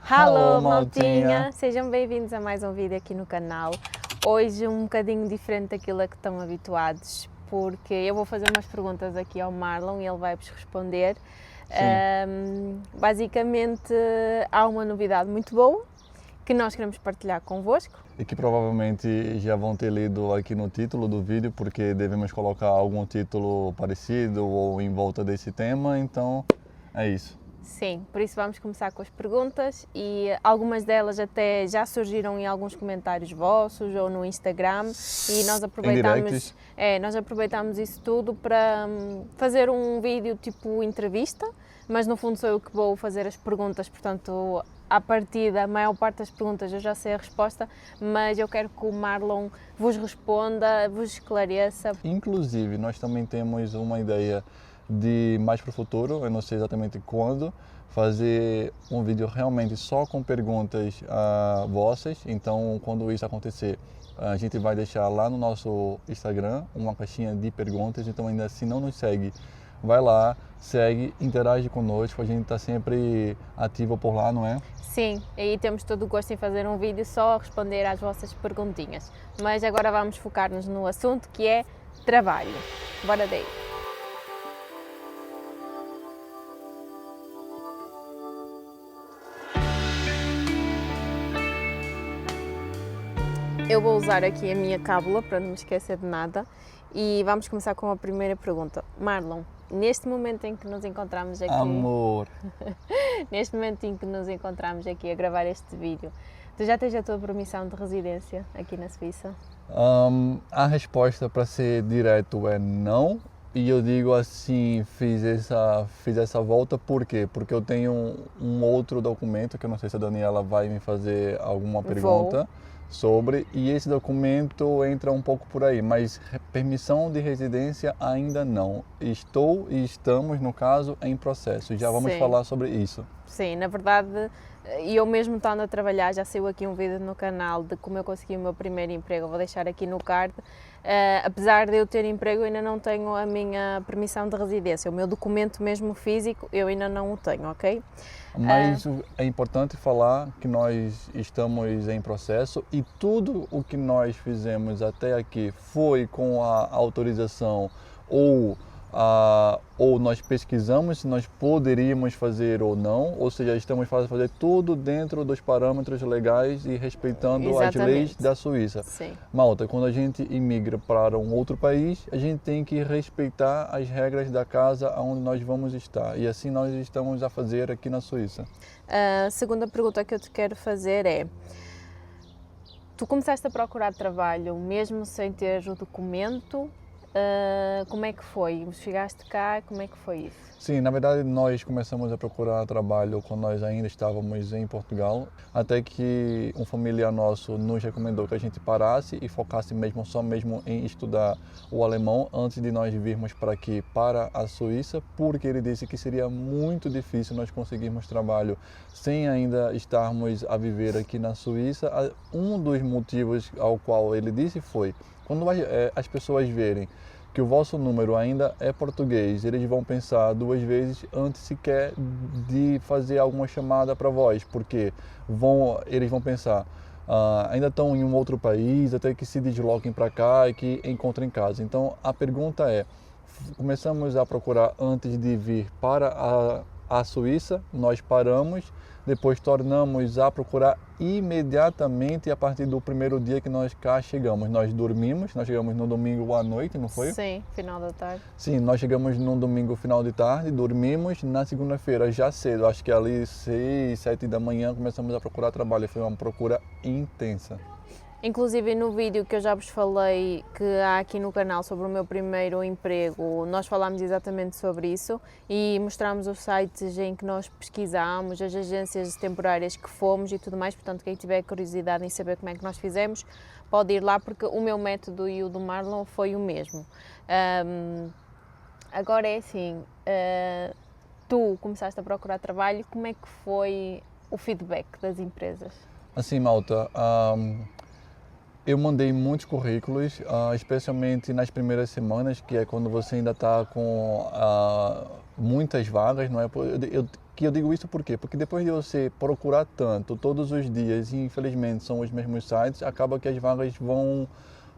Alô, Alô, maltinha! maltinha! Sejam bem-vindos a mais um vídeo aqui no canal. Hoje um bocadinho diferente daquilo a que estão habituados, porque eu vou fazer umas perguntas aqui ao Marlon e ele vai-vos responder. Basicamente, há uma novidade muito boa que nós queremos partilhar convosco. E que provavelmente já vão ter lido aqui no título do vídeo, porque devemos colocar algum título parecido ou em volta desse tema, então é isso. Sim, por isso vamos começar com as perguntas e algumas delas até já surgiram em alguns comentários vossos ou no Instagram e nós aproveitamos isso tudo para fazer um vídeo tipo entrevista, mas no fundo sou eu que vou fazer as perguntas, portanto à partida a maior parte das perguntas eu já sei a resposta, mas eu quero que o Marlon vos responda, vos esclareça. Inclusive, nós também temos uma ideia de mais para o futuro, eu não sei exatamente quando, fazer um vídeo realmente só com perguntas vossas. Então, quando isso acontecer, a gente vai deixar lá no nosso Instagram uma caixinha de perguntas. Então, ainda se não nos segue, vai lá, segue, interage conosco, a gente está sempre ativo por lá, não é? Sim, aí temos todo o gosto em fazer um vídeo só a responder às vossas perguntinhas. Mas agora vamos focar-nos no assunto que é trabalho. Bora daí! Eu vou usar aqui a minha cábula para não me esquecer de nada e vamos começar com a primeira pergunta. Marlon, neste momento em que nos encontramos aqui... Amor! Neste momento em que nos encontramos aqui a gravar este vídeo, tu já tens a tua permissão de residência aqui na Suíça? A resposta, para ser direto, é não. E eu digo assim, fiz essa volta por quê? Porque eu tenho um outro documento, que eu não sei se a Daniela vai me fazer alguma pergunta sobre, e esse documento entra um pouco por aí, mas permissão de residência ainda não. Estou e estamos, no caso, em processo. Já vamos falar sobre isso. Sim, na verdade, eu mesmo estando a trabalhar, já saiu aqui um vídeo no canal de como eu consegui o meu primeiro emprego, eu vou deixar aqui no card. Apesar de eu ter emprego, eu ainda não tenho a minha permissão de residência, o meu documento mesmo físico, eu ainda não o tenho, ok? Mas é importante falar que nós estamos em processo e tudo o que nós fizemos até aqui foi com a autorização ou nós pesquisamos se nós poderíamos fazer ou não, ou seja, estamos fazendo fazer tudo dentro dos parâmetros legais e respeitando as leis da Suíça. Sim. Malta, quando a gente imigra para um outro país, a gente tem que respeitar as regras da casa onde nós vamos estar, e assim nós estamos a fazer aqui na Suíça. A segunda pergunta que eu te quero fazer é: tu começaste a procurar trabalho mesmo sem ter o documento? Como é que foi? Chegaste cá, como é que foi isso? Sim, na verdade nós começamos a procurar trabalho quando nós ainda estávamos em Portugal, até que um familiar nosso nos recomendou que a gente parasse e focasse só mesmo em estudar o alemão antes de nós virmos para aqui, para a Suíça, porque ele disse que seria muito difícil nós conseguirmos trabalho sem ainda estarmos a viver aqui na Suíça. Um dos motivos ao qual ele disse foi: quando as pessoas verem que o vosso número ainda é português, eles vão pensar duas vezes antes sequer de fazer alguma chamada para vós, porque eles vão pensar, ainda estão em um outro país, até que se desloquem para cá e que encontrem casa. Então a pergunta é: começamos a procurar antes de vir para a Suíça, nós paramos, depois tornamos a procurar imediatamente a partir do primeiro dia que nós cá chegamos. Nós chegamos no domingo à noite, não foi? Sim, final da tarde. Sim, nós chegamos no domingo final de tarde, dormimos, na segunda-feira já cedo, acho que ali 6, 7 da manhã começamos a procurar trabalho, foi uma procura intensa. Inclusive no vídeo que eu já vos falei que há aqui no canal sobre o meu primeiro emprego, nós falámos exatamente sobre isso e mostramos os sites em que nós pesquisámos, as agências temporárias que fomos e tudo mais, portanto quem tiver curiosidade em saber como é que nós fizemos, pode ir lá, porque o meu método e o do Marlon foi o mesmo. Agora é assim, tu começaste a procurar trabalho, como é que foi o feedback das empresas? Assim, malta, eu mandei muitos currículos, especialmente nas primeiras semanas, que é quando você ainda está com muitas vagas, não é? que eu digo isso por quê? Porque depois de você procurar tanto, todos os dias, e infelizmente são os mesmos sites, acaba que as vagas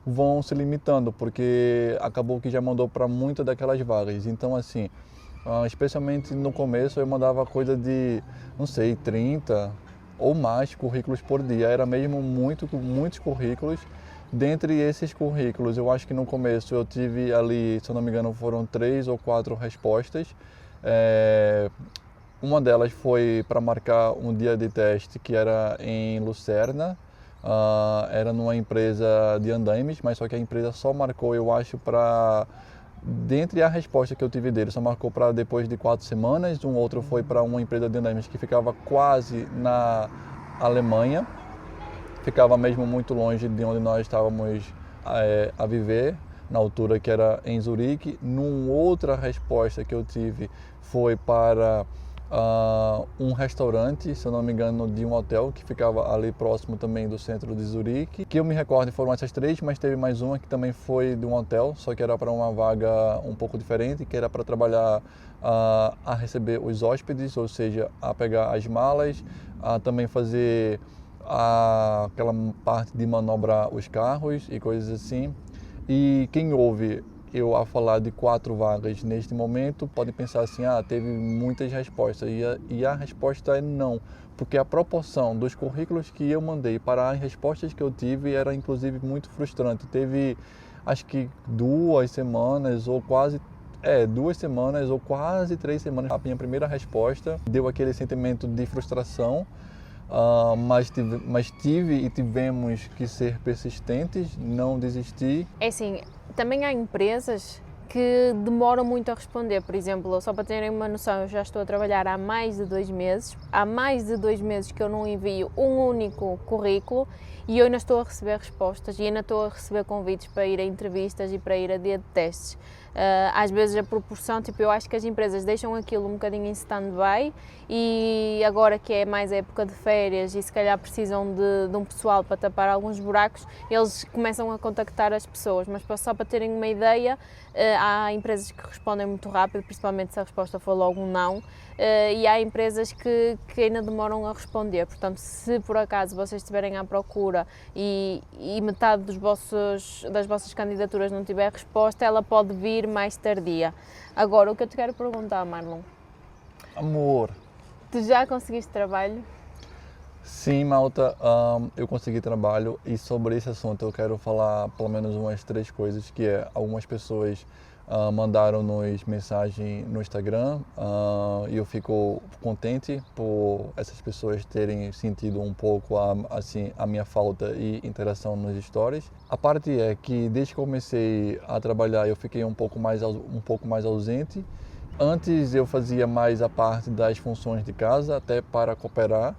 vão se limitando, porque acabou que já mandou para muitas daquelas vagas. Então, assim, especialmente no começo, eu mandava coisa de, não sei, 30 ou mais currículos por dia. Era mesmo muitos currículos. Dentre esses currículos, eu acho que no começo eu tive ali, se eu não me engano, foram 3 ou 4 respostas. Uma delas foi para marcar um dia de teste que era em Lucerna. Era numa empresa de andaimes, mas só que a empresa só marcou, eu acho, para... Dentre a resposta que eu tive dele, só marcou para depois de 4 semanas. Um outro foi para uma empresa de andaimes que ficava quase na Alemanha. Ficava mesmo muito longe de onde nós estávamos a viver, na altura que era em Zurique. Numa outra resposta que eu tive foi para um restaurante, se eu não me engano, de um hotel que ficava ali próximo também do centro de Zurique. Que eu me recordo foram essas 3, mas teve mais uma que também foi de um hotel, só que era para uma vaga um pouco diferente, que era para trabalhar a receber os hóspedes, ou seja, a pegar as malas, a também fazer aquela parte de manobrar os carros e coisas assim. E quem ouve eu a falar de 4 vagas neste momento pode pensar assim, teve muitas respostas, e a resposta é não, porque a proporção dos currículos que eu mandei para as respostas que eu tive era inclusive muito frustrante. Teve acho que 2 semanas ou quase 2 semanas ou quase 3 semanas a minha primeira resposta deu aquele sentimento de frustração. Mas tivemos que ser persistentes, não desistir. É assim, também há empresas que demoram muito a responder. Por exemplo, só para terem uma noção, eu já estou a trabalhar há mais de 2 meses. Há mais de 2 meses que eu não envio um único currículo e eu ainda estou a receber respostas e ainda estou a receber convites para ir a entrevistas e para ir a dia de testes. Às vezes a proporção, eu acho que as empresas deixam aquilo um bocadinho em stand-by e agora que é mais a época de férias e se calhar precisam de um pessoal para tapar alguns buracos, eles começam a contactar as pessoas, mas só para terem uma ideia, há empresas que respondem muito rápido, principalmente se a resposta for logo um não, e há empresas que ainda demoram a responder. Portanto, se por acaso vocês estiverem à procura e metade das vossas candidaturas não tiver resposta, ela pode vir mais tardia. Agora, o que eu te quero perguntar, Marlon? Amor. Tu já conseguiste trabalho? Sim, malta, eu consegui trabalho, e sobre esse assunto eu quero falar pelo menos umas 3 coisas, que é, algumas pessoas mandaram-nos mensagem no Instagram, e eu fico contente por essas pessoas terem sentido um pouco a minha falta e interação nos stories. A parte é que desde que eu comecei a trabalhar eu fiquei um pouco mais ausente. Antes eu fazia mais a parte das funções de casa, até para cooperar.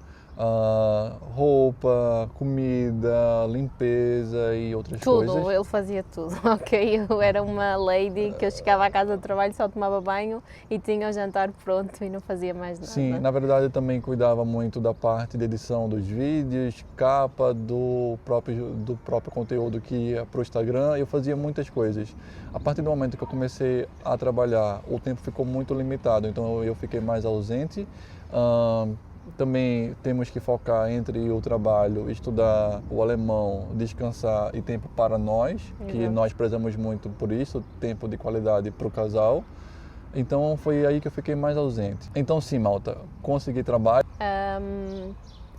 Roupa, comida, limpeza e outras coisas. Tudo, ele fazia tudo, ok? Eu era uma lady que eu chegava à casa de trabalho, só tomava banho e tinha o jantar pronto e não fazia mais nada. Sim, na verdade eu também cuidava muito da parte de edição dos vídeos, capa do próprio conteúdo que ia para o Instagram. Eu fazia muitas coisas. A partir do momento que eu comecei a trabalhar, o tempo ficou muito limitado, então eu fiquei mais ausente. Também temos que focar entre o trabalho, estudar o alemão, descansar e tempo para nós, que nós prezamos muito por isso, tempo de qualidade para o casal. Então foi aí que eu fiquei mais ausente. Então sim, malta, consegui trabalho.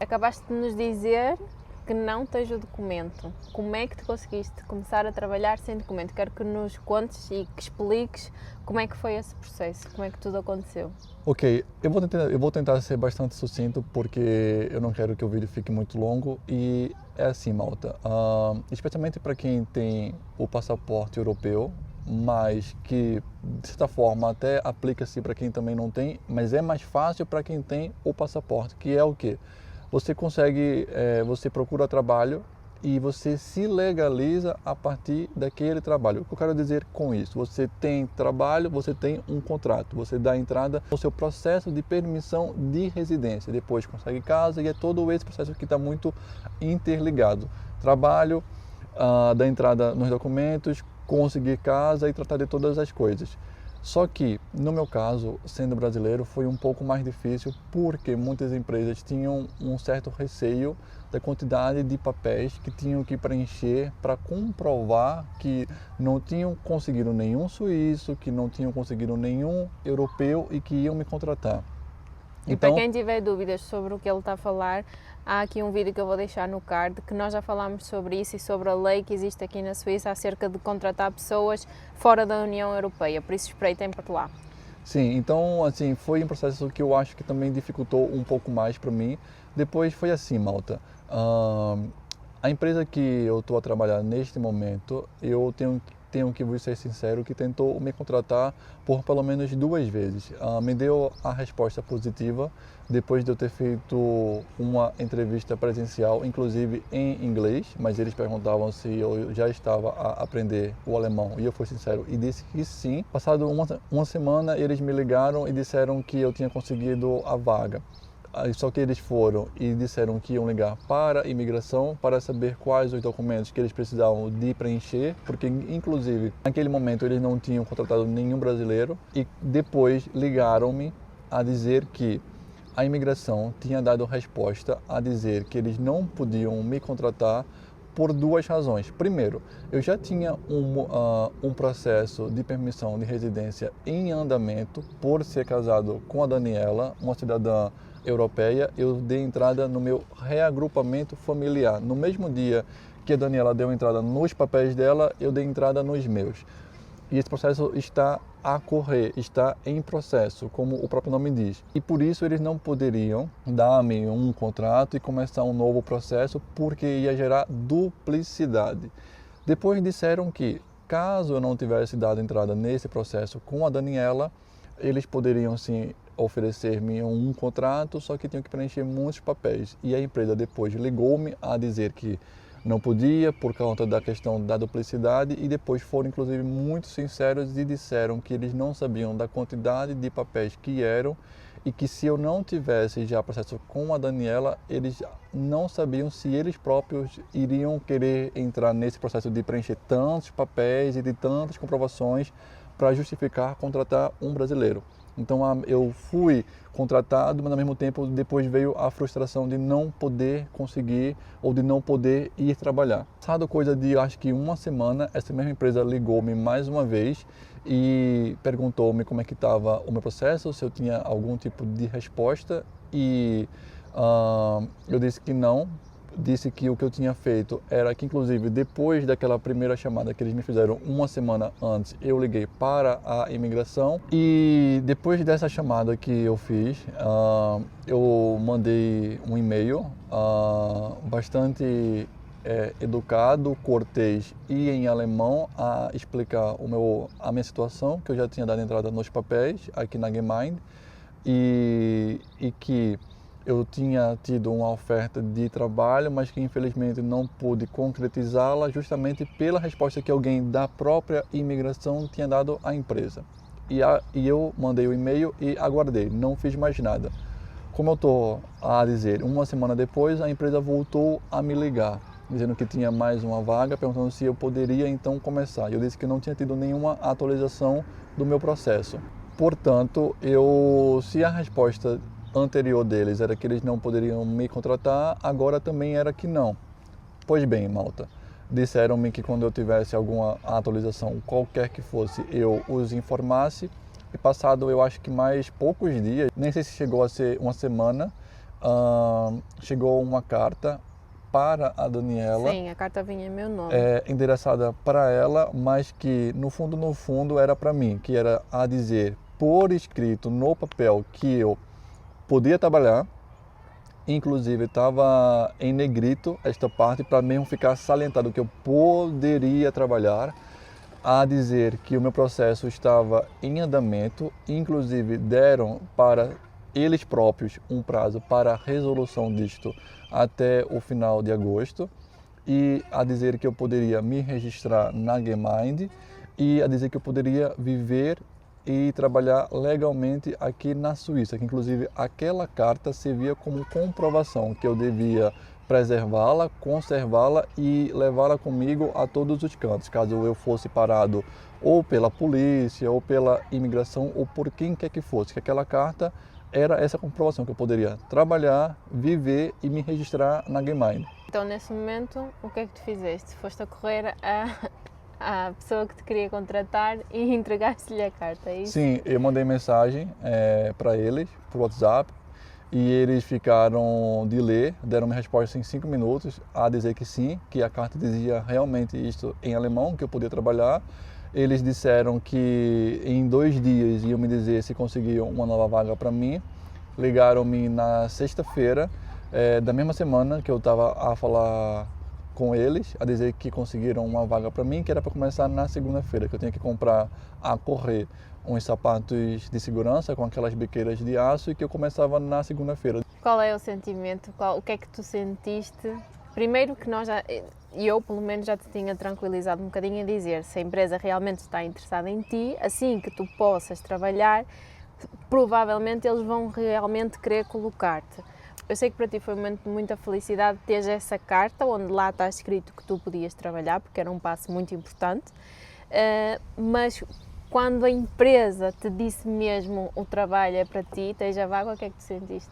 Acabaste de nos dizer que não tens o documento. Como é que tu conseguiste começar a trabalhar sem documento? Quero que nos contes e que expliques como é que foi esse processo, como é que tudo aconteceu. Ok, eu vou tentar ser bastante sucinto, porque eu não quero que o vídeo fique muito longo. E é assim, malta, especialmente para quem tem o passaporte europeu, mas que de certa forma até aplica-se para quem também não tem, mas é mais fácil para quem tem o passaporte, que é o quê? Você consegue, você procura trabalho e você se legaliza a partir daquele trabalho. O que eu quero dizer com isso? Você tem trabalho, você tem um contrato, você dá entrada no seu processo de permissão de residência, depois consegue casa, e é todo esse processo que está muito interligado. Trabalho, dar entrada nos documentos, conseguir casa e tratar de todas as coisas. Só que, no meu caso, sendo brasileiro, foi um pouco mais difícil porque muitas empresas tinham um certo receio da quantidade de papéis que tinham que preencher para comprovar que não tinham conseguido nenhum suíço, que não tinham conseguido nenhum europeu e que iam me contratar. E para quem tiver dúvidas sobre o que ele está a falar, há aqui um vídeo que eu vou deixar no card, que nós já falámos sobre isso e sobre a lei que existe aqui na Suíça acerca de contratar pessoas fora da União Europeia, por isso espreitem por lá. Sim, então assim, foi um processo que eu acho que também dificultou um pouco mais para mim. Depois foi assim, malta, a empresa que eu estou a trabalhar neste momento, eu tenho que vos ser sincero, que tentou me contratar por pelo menos 2 vezes. Me deu a resposta positiva depois de eu ter feito uma entrevista presencial, inclusive em inglês, mas eles perguntavam se eu já estava a aprender o alemão e eu fui sincero e disse que sim. Passado uma semana, eles me ligaram e disseram que eu tinha conseguido a vaga. Só que eles foram e disseram que iam ligar para a imigração para saber quais os documentos que eles precisavam de preencher, porque inclusive naquele momento eles não tinham contratado nenhum brasileiro, e depois ligaram-me a dizer que a imigração tinha dado resposta a dizer que eles não podiam me contratar por 2 razões. Primeiro, eu já tinha um processo de permissão de residência em andamento por ser casado com a Daniela, uma cidadã europeia. Eu dei entrada no meu reagrupamento familiar. No mesmo dia que a Daniela deu entrada nos papéis dela, eu dei entrada nos meus. E esse processo está a correr, está em processo, como o próprio nome diz. E por isso eles não poderiam dar-me um contrato e começar um novo processo, porque ia gerar duplicidade. Depois disseram que, caso eu não tivesse dado entrada nesse processo com a Daniela, eles poderiam sim oferecer-me um contrato, só que tinham que preencher muitos papéis. E a empresa depois ligou-me a dizer que não podia por conta da questão da duplicidade, e depois foram inclusive muito sinceros e disseram que eles não sabiam da quantidade de papéis que eram e que se eu não tivesse já processo com a Daniela, eles não sabiam se eles próprios iriam querer entrar nesse processo de preencher tantos papéis e de tantas comprovações para justificar contratar um brasileiro. Então eu fui contratado, mas ao mesmo tempo depois veio a frustração de não poder conseguir ou de não poder ir trabalhar. Passado coisa de acho que uma semana, essa mesma empresa ligou-me mais uma vez e perguntou-me como é que estava o meu processo, se eu tinha algum tipo de resposta, e eu disse que não. Disse que o que eu tinha feito era que, inclusive, depois daquela primeira chamada que eles me fizeram uma semana antes, eu liguei para a imigração, e depois dessa chamada que eu fiz, eu mandei um e-mail bastante educado, cortês e em alemão a explicar a minha situação, que eu já tinha dado entrada nos papéis aqui na Gemeinde, e que eu tinha tido uma oferta de trabalho, mas que infelizmente não pude concretizá-la justamente pela resposta que alguém da própria imigração tinha dado à empresa. E eu mandei o e-mail e aguardei, não fiz mais nada. Como eu estou a dizer, uma semana depois a empresa voltou a me ligar, dizendo que tinha mais uma vaga, perguntando se eu poderia então começar. Eu disse que não tinha tido nenhuma atualização do meu processo. Portanto, se a resposta anterior deles era que eles não poderiam me contratar, agora também era que não. Pois bem, malta, disseram-me que quando eu tivesse alguma atualização, qualquer que fosse, eu os informasse, e passado eu acho que mais poucos dias, nem sei se chegou a ser uma semana, chegou uma carta para a Daniela. Sim, a carta vinha em meu nome. Endereçada para ela, mas que no fundo era para mim, que era a dizer por escrito no papel que eu podia trabalhar, inclusive estava em negrito esta parte para mesmo ficar salientado que eu poderia trabalhar, a dizer que o meu processo estava em andamento, inclusive deram para eles próprios um prazo para a resolução disto até o final de agosto, e a dizer que eu poderia me registrar na Gemeinde, e a dizer que eu poderia viver e trabalhar legalmente aqui na Suíça, que inclusive aquela carta servia como comprovação que eu devia preservá-la, conservá-la e levá-la comigo a todos os cantos, caso eu fosse parado ou pela polícia, ou pela imigração, ou por quem quer que fosse, que aquela carta era essa comprovação que eu poderia trabalhar, viver e me registrar na Gemeinde. Então, nesse momento, o que é que tu fizeste? Foste a correr à pessoa que te queria contratar e entregaste-lhe a carta, é isso? Sim, eu mandei mensagem para eles, por WhatsApp, e eles ficaram de ler, deram-me resposta em 5 minutos a dizer que sim, que a carta dizia realmente isto em alemão, que eu podia trabalhar. Eles disseram que em 2 dias iam me dizer se conseguiam uma nova vaga para mim. Ligaram-me na sexta-feira da mesma semana que eu estava a falar com eles, a dizer que conseguiram uma vaga para mim, que era para começar na segunda-feira, que eu tinha que comprar a correr uns sapatos de segurança com aquelas biqueiras de aço e que eu começava na segunda-feira. Qual é o sentimento? O que é que tu sentiste? Primeiro que eu pelo menos já te tinha tranquilizado um bocadinho a dizer, se a empresa realmente está interessada em ti, assim que tu possas trabalhar, provavelmente eles vão realmente querer colocar-te. Eu sei que para ti foi um momento de muita felicidade teres essa carta, onde lá está escrito que tu podias trabalhar, porque era um passo muito importante, mas quando a empresa te disse mesmo o trabalho é para ti, tens a vaga, o que é que tu sentiste?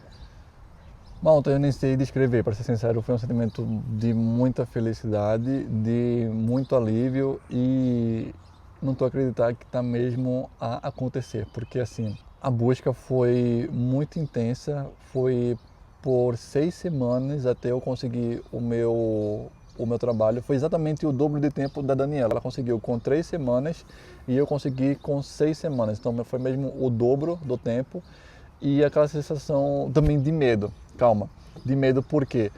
Malta, eu nem sei descrever, para ser sincero, foi um sentimento de muita felicidade, de muito alívio e não estou a acreditar que está mesmo a acontecer, porque assim, a busca foi muito intensa, foi por 6 semanas até eu conseguir o meu trabalho, foi exatamente o dobro de tempo da Daniela, ela conseguiu com 3 semanas e eu consegui com 6 semanas, então foi mesmo o dobro do tempo e aquela sensação também de medo. Calma, de medo por quê?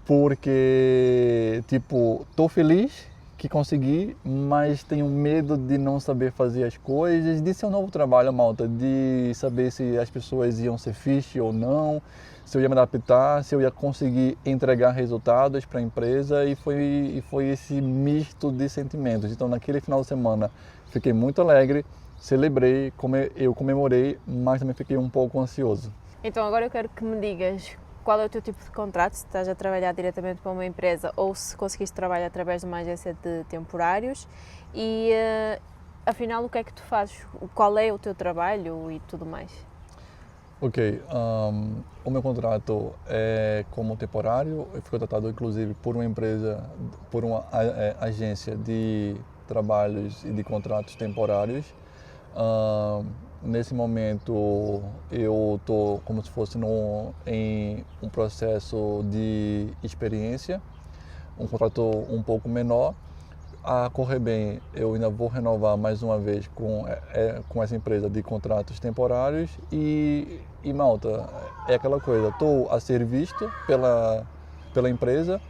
Porque, tipo, tô feliz que consegui, mas tenho medo de não saber fazer as coisas, de ser um novo trabalho, malta, de saber se as pessoas iam ser fixe ou não, se eu ia me adaptar, se eu ia conseguir entregar resultados para a empresa e foi esse misto de sentimentos. Então, naquele final de semana, fiquei muito alegre, celebrei, eu comemorei, mas também fiquei um pouco ansioso. Então agora eu quero que me digas qual é o teu tipo de contrato, se estás a trabalhar diretamente para uma empresa ou se conseguiste trabalhar através de uma agência de temporários e afinal o que é que tu fazes, qual é o teu trabalho e tudo mais. Ok, o meu contrato é como temporário, eu fui contratado inclusive por uma empresa, por uma agência de trabalhos e de contratos temporários. Nesse momento eu estou como se fosse em um processo de experiência, um contrato um pouco menor. A correr bem, eu ainda vou renovar mais uma vez com essa empresa de contratos temporários e malta, é aquela coisa, estou a ser visto pela empresa.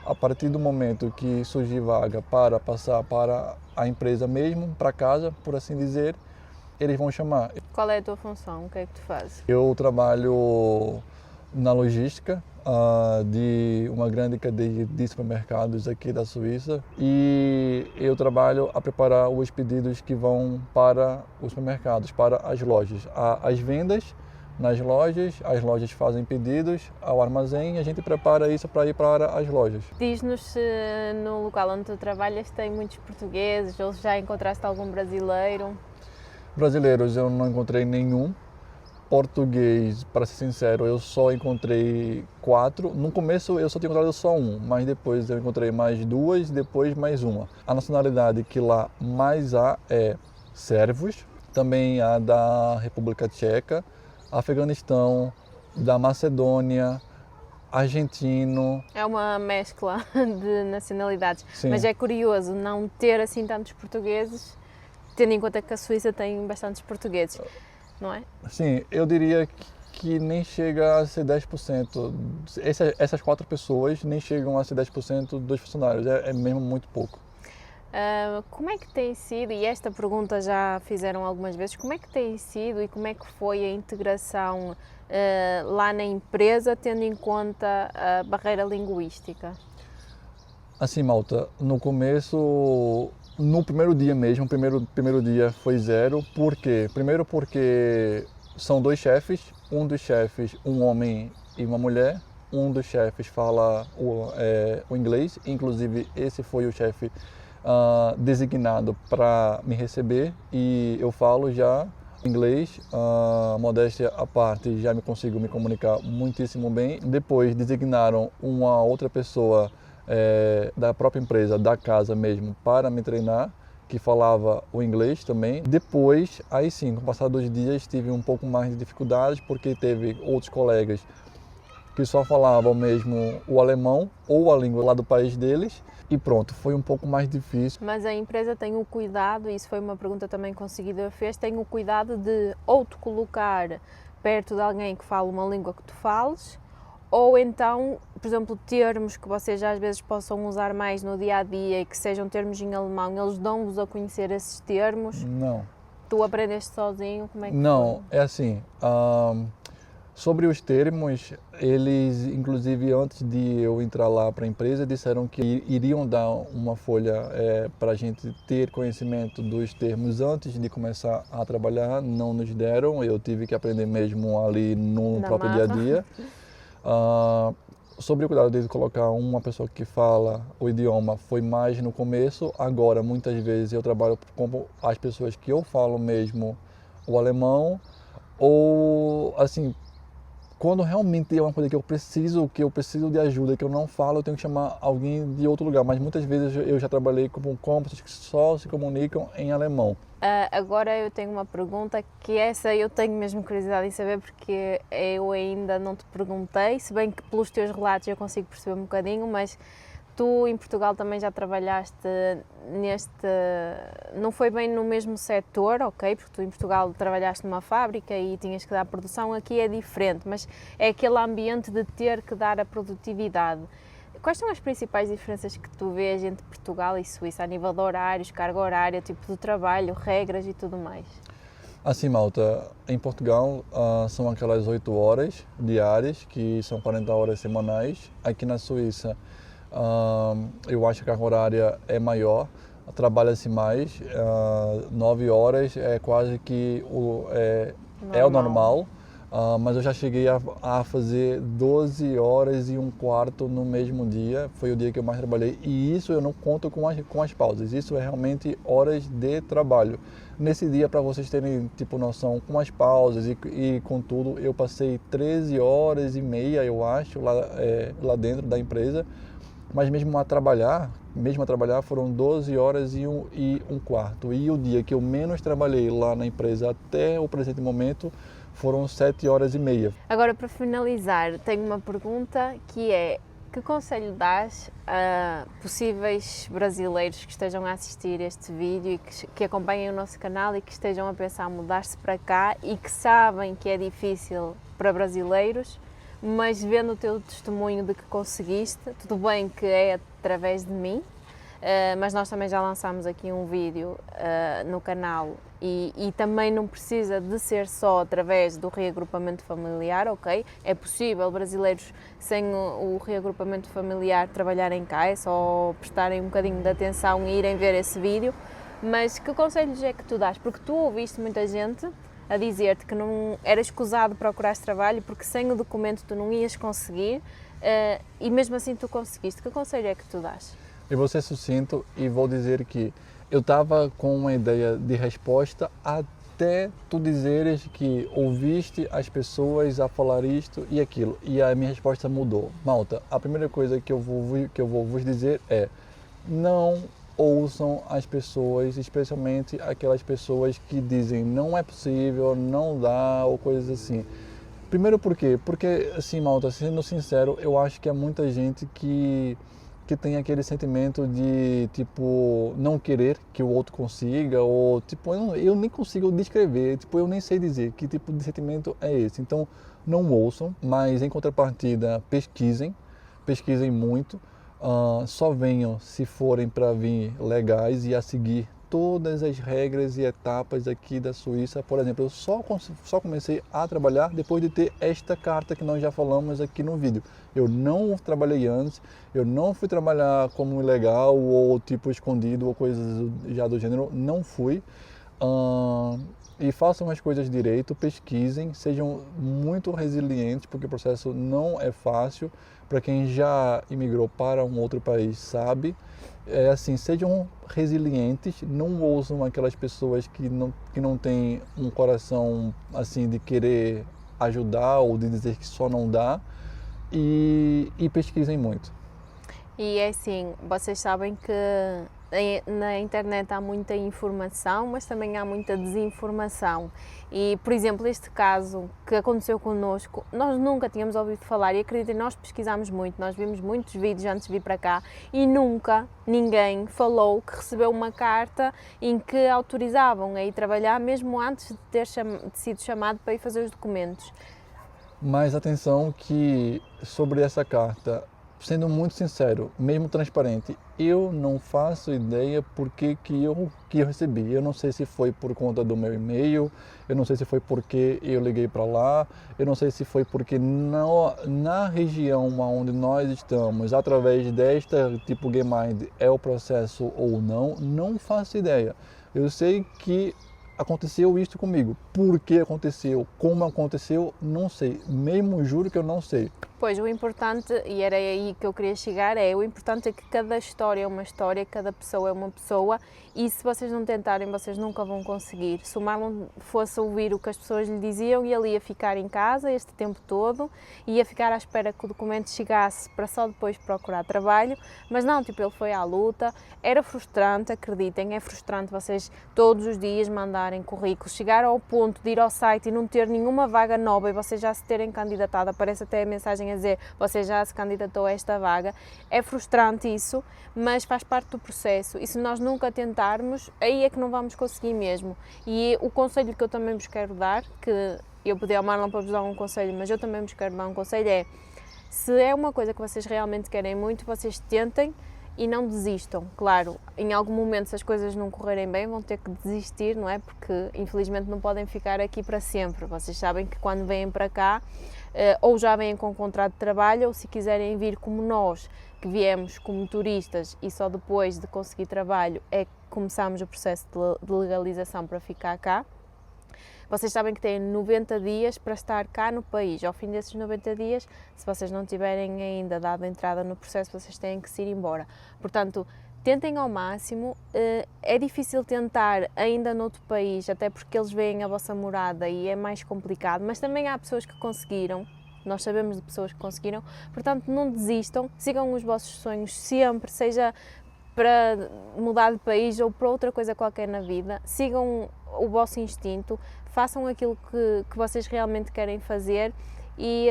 A partir do momento que surgir vaga para passar para a empresa mesmo, para casa, por assim dizer, eles vão chamar. Qual é a tua função? O que é que tu fazes? Eu trabalho na logística de uma grande cadeia de supermercados aqui da Suíça e eu trabalho a preparar os pedidos que vão para os supermercados, para as lojas. As vendas nas lojas, as lojas fazem pedidos ao armazém e a gente prepara isso para ir para as lojas. Diz-nos se no local onde tu trabalhas tem muitos portugueses ou se já encontraste algum brasileiro. Brasileiros eu não encontrei nenhum. Português, para ser sincero, eu só encontrei 4. No começo eu só tinha encontrado só um, mas depois eu encontrei mais 2, depois mais uma. A nacionalidade que lá mais há é sérvios, também há da República Tcheca, Afeganistão, da Macedônia, argentino. É uma mescla de nacionalidades, Sim. Mas é curioso não ter assim tantos portugueses, tendo em conta que a Suíça tem bastantes portugueses, não é? Sim, eu diria que nem chega a ser 10%. Essas 4 pessoas nem chegam a ser 10% dos funcionários, é mesmo muito pouco. Como é que tem sido, e esta pergunta já fizeram algumas vezes, como é que tem sido e como é que foi a integração lá na empresa, tendo em conta a barreira linguística? Assim, malta, no começo No primeiro dia mesmo, primeiro dia foi zero. Por quê? Primeiro porque são dois chefes, um dos chefes, um homem e uma mulher. Um dos chefes fala o inglês, inclusive esse foi o chefe designado para me receber, e eu falo já inglês, modéstia à parte, já consigo me comunicar muitíssimo bem. Depois designaram uma outra pessoa da própria empresa, da casa mesmo, para me treinar, que falava o inglês também. Depois, aí sim, com o passar dos dias, tive um pouco mais de dificuldades, porque teve outros colegas que só falavam mesmo o alemão ou a língua lá do país deles, e pronto, foi um pouco mais difícil. Mas a empresa tem o cuidado, e isso foi uma pergunta também que o seguidor fez, tem o cuidado de ou te colocar perto de alguém que fala uma língua que tu fales, ou então, por exemplo, termos que vocês às vezes possam usar mais no dia a dia e que sejam termos em alemão, eles dão-vos a conhecer esses termos? Não. Tu aprendeste sozinho? Como é que Não, foi? é assim, sobre os termos, eles, inclusive antes de eu entrar lá para a empresa, disseram que iriam dar uma folha para a gente ter conhecimento dos termos antes de começar a trabalhar. Não nos deram, eu tive que aprender mesmo ali no próprio dia a dia. Sobre o cuidado de colocar uma pessoa que fala o idioma foi mais no começo. Agora, muitas vezes eu trabalho com as pessoas que eu falo mesmo o alemão, ou assim, quando realmente é uma coisa que eu preciso de ajuda, que eu não falo, eu tenho que chamar alguém de outro lugar. Mas muitas vezes eu já trabalhei com pessoas que só se comunicam em alemão. Agora eu tenho uma pergunta que essa eu tenho mesmo curiosidade em saber, porque eu ainda não te perguntei, se bem que pelos teus relatos eu consigo perceber um bocadinho, mas tu em Portugal também já trabalhaste não foi bem no mesmo setor, ok? Porque tu em Portugal trabalhaste numa fábrica e tinhas que dar produção, aqui é diferente, mas é aquele ambiente de ter que dar a produtividade. Quais são as principais diferenças que tu vês entre Portugal e Suíça, a nível de horários, carga horária, tipo de trabalho, regras e tudo mais? Assim, malta, em Portugal são aquelas 8 horas diárias, que são 40 horas semanais. Aqui na Suíça, eu acho que a carga horária é maior, trabalha-se mais, 9 horas é quase que é o normal. Mas eu já cheguei a fazer 12 horas e um quarto no mesmo dia, foi o dia que eu mais trabalhei, e isso eu não conto com as pausas, isso é realmente horas de trabalho. Nesse dia, para vocês terem noção, com as pausas e com tudo, eu passei 13 horas e meia, eu acho, lá dentro da empresa, mas mesmo a trabalhar foram 12 horas e um quarto, e o dia que eu menos trabalhei lá na empresa até o presente momento foram 7 horas e meia. Agora, para finalizar, tenho uma pergunta que é: que conselho dás a possíveis brasileiros que estejam a assistir este vídeo e que acompanhem o nosso canal e que estejam a pensar em mudar-se para cá e que sabem que é difícil para brasileiros, mas vendo o teu testemunho de que conseguiste, tudo bem que é através de mim, mas nós também já lançámos aqui um vídeo no canal e também não precisa de ser só através do reagrupamento familiar, ok? É possível brasileiros sem o reagrupamento familiar trabalharem cá, é só prestarem um bocadinho de atenção e irem ver esse vídeo. Mas que conselhos é que tu dás? Porque tu ouviste muita gente a dizer-te que não era escusado procurar trabalho porque sem o documento tu não ias conseguir, e mesmo assim tu conseguiste. Que conselho é que tu dás? Eu vou ser sucinto e vou dizer que eu estava com uma ideia de resposta até tu dizeres que ouviste as pessoas a falar isto e aquilo, e a minha resposta mudou. Malta, a primeira coisa que eu vou vos dizer é: não ouçam as pessoas, especialmente aquelas pessoas que dizem não é possível, não dá, ou coisas assim. Primeiro por quê? Porque, assim, malta, sendo sincero, eu acho que há muita gente que tem aquele sentimento de, não querer que o outro consiga, ou, eu nem consigo descrever, eu nem sei dizer que tipo de sentimento é esse. Então, não ouçam, mas em contrapartida, pesquisem muito, só venham se forem para vir legais e a seguir todas as regras e etapas aqui da Suíça. Por exemplo, eu só comecei a trabalhar depois de ter esta carta que nós já falamos aqui no vídeo. Eu não trabalhei antes, eu não fui trabalhar como ilegal ou tipo escondido ou coisas já do gênero, não fui. E façam as coisas direito, pesquisem, sejam muito resilientes, porque o processo não é fácil. Para quem já imigrou para um outro país sabe, assim, sejam resilientes, não ouçam aquelas pessoas que não têm um coração assim de querer ajudar ou de dizer que só não dá, e pesquisem muito. E é assim, vocês sabem que na internet há muita informação, mas também há muita desinformação. E, por exemplo, este caso que aconteceu connosco, nós nunca tínhamos ouvido falar e acreditem, nós pesquisámos muito, nós vimos muitos vídeos antes de vir para cá e nunca ninguém falou que recebeu uma carta em que autorizavam a ir trabalhar mesmo antes de ter sido chamado para ir fazer os documentos. Mas atenção que sobre essa carta, sendo muito sincero, mesmo transparente, eu não faço ideia por que eu recebi. Eu não sei se foi por conta do meu e-mail, eu não sei se foi porque eu liguei para lá, eu não sei se foi porque na região onde nós estamos, através desta tipo Gemind, é o processo ou não faço ideia. Eu sei que aconteceu isso comigo. Por que aconteceu, como aconteceu, não sei. Mesmo juro que eu não sei. Pois, o importante, e era aí que eu queria chegar, o importante é que cada história é uma história, cada pessoa é uma pessoa, e se vocês não tentarem, vocês nunca vão conseguir. Se o Marlon fosse ouvir o que as pessoas lhe diziam, ele ia ficar em casa este tempo todo, ia ficar à espera que o documento chegasse para só depois procurar trabalho, mas não, tipo, ele foi à luta. Era frustrante, acreditem, é frustrante vocês todos os dias mandarem currículos, chegar ao ponto de ir ao site e não ter nenhuma vaga nova e vocês já se terem candidatado, aparece até a mensagem a dizer você já se candidatou a esta vaga. É frustrante isso, mas faz parte do processo, e se nós nunca tentarmos, aí é que não vamos conseguir mesmo. E o conselho que eu também vos quero dar, que eu pedi ao Marlon para vos dar um conselho, mas eu também vos quero dar um conselho, se é uma coisa que vocês realmente querem muito, vocês tentem e não desistam. Claro, em algum momento, se as coisas não correrem bem, vão ter que desistir, não é? Porque infelizmente não podem ficar aqui para sempre. Vocês sabem que quando vêm para cá, ou já vêm com um contrato de trabalho, ou se quiserem vir como nós, que viemos como turistas e só depois de conseguir trabalho é que começamos o processo de legalização para ficar cá. Vocês sabem que têm 90 dias para estar cá no país. Ao fim desses 90 dias, se vocês não tiverem ainda dado entrada no processo, vocês têm que se ir embora. Portanto, tentem ao máximo. É difícil tentar ainda noutro país, até porque eles veem a vossa morada e é mais complicado, mas também há pessoas que conseguiram. Nós sabemos de pessoas que conseguiram. Portanto, não desistam, sigam os vossos sonhos sempre, seja para mudar de país ou para outra coisa qualquer na vida. Sigam o vosso instinto, façam aquilo que vocês realmente querem fazer, e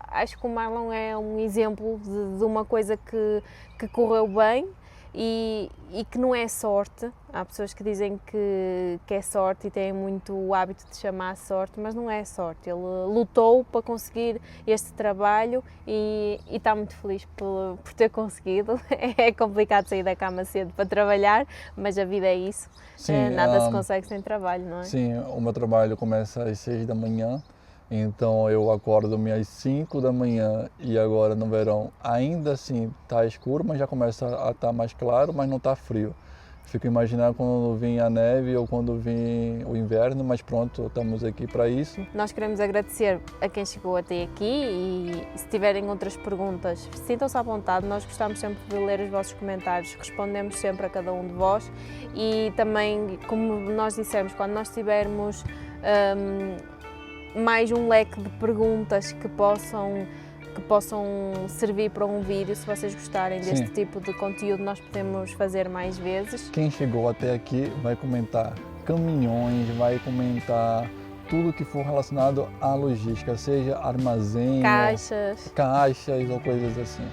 acho que o Marlon é um exemplo de uma coisa que correu bem e que não é sorte. Há pessoas que dizem que é sorte e têm muito o hábito de chamar sorte, mas não é sorte. Ele lutou para conseguir este trabalho e está muito feliz por ter conseguido. É complicado sair da cama cedo para trabalhar, mas a vida é isso. Sim, nada se consegue sem trabalho, não é? Sim, o meu trabalho começa às 6 da manhã. Então eu acordo às 5 da manhã e agora no verão ainda assim está escuro, mas já começa a estar mais claro, mas não está frio. Fico imaginando quando vir a neve ou quando vir o inverno, mas pronto, estamos aqui para isso. Nós queremos agradecer a quem chegou até aqui e se tiverem outras perguntas, sintam-se à vontade, nós gostamos sempre de ler os vossos comentários, respondemos sempre a cada um de vós e também, como nós dissemos, quando nós tivermos mais um leque de perguntas que possam servir para um vídeo, se vocês gostarem deste tipo de conteúdo, nós podemos fazer mais vezes. Quem chegou até aqui vai comentar caminhões, vai comentar tudo que for relacionado à logística, seja armazém, caixas ou coisas assim.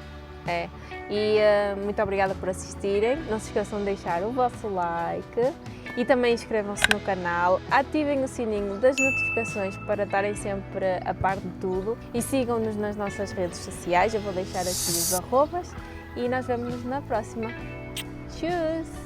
E muito obrigada por assistirem, não se esqueçam de deixar o vosso like e também inscrevam-se no canal, ativem o sininho das notificações para estarem sempre a par de tudo e sigam-nos nas nossas redes sociais, eu vou deixar aqui os arrobas e nós vemos-nos na próxima. Tchau!